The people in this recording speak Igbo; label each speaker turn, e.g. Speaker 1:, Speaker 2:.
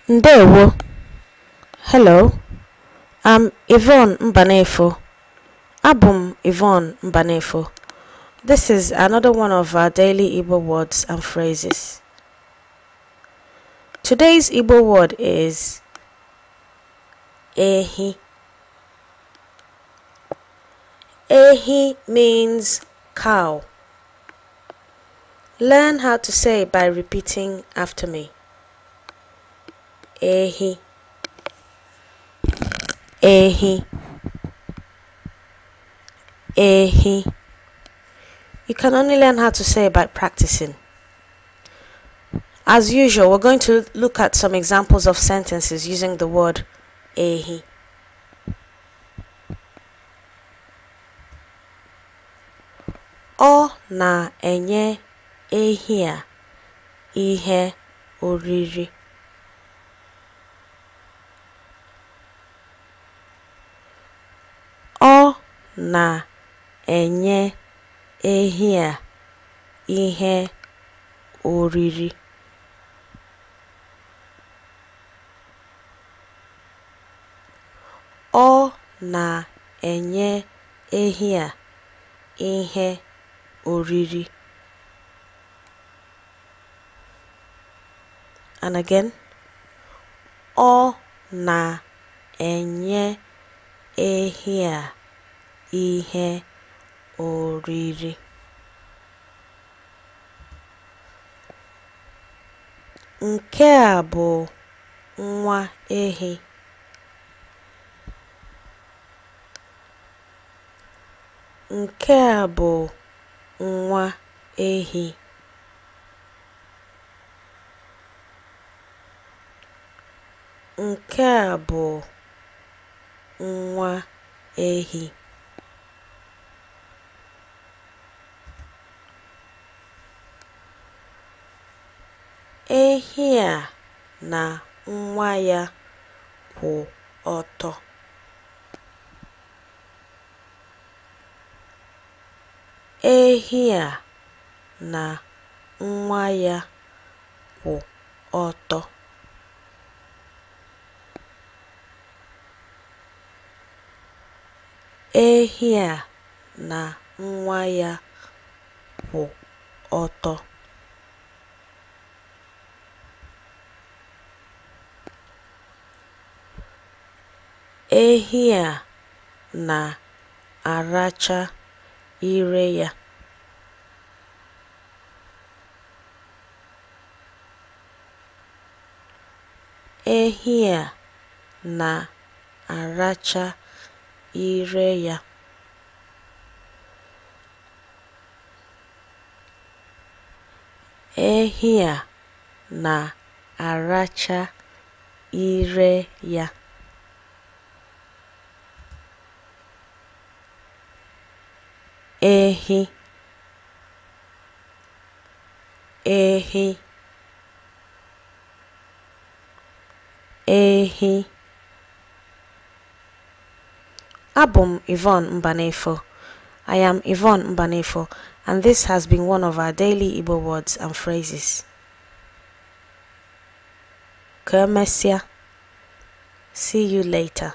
Speaker 1: Ndewo. Hello, I'm Yvonne Mbanefo. Abum Yvonne Mbanefo. This is another one of our daily Igbo words and phrases. Today's Igbo word is Ehi. Ehi means cow. Learn how to say it by repeating after me. Ehi. Ehi. Ehi. You can only learn how to say it by practicing. As usual, we're going to look at some examples of sentences using the word ehi. Ọ na-enye ehi a ihe oriri. Ọ na-enye ehi a ihe oriri. Ọ na-enye ehi a ihe oriri. And again, ọ na-enye ehi a ihe oriri. Nke a bụ nwa ehi. Nke a bụ nwa ehi. Nke a bụ nwa ehi. Ehi a na nwa ya kwụ ọtọ. Ehi a na nwa ya kwụ ọtọ. Ehi a na nwa ya kwụ ọtọ. Ehi a na-aracha ire ya. Ehi a na-aracha ire ya. Ehi a na-aracha ire ya. Ehi. Ehi. Ehi. Abum Yvonne Mbanefo. I am Yvonne Mbanefo, and this has been one of our daily Igbo words and phrases. Kermesia. See you later.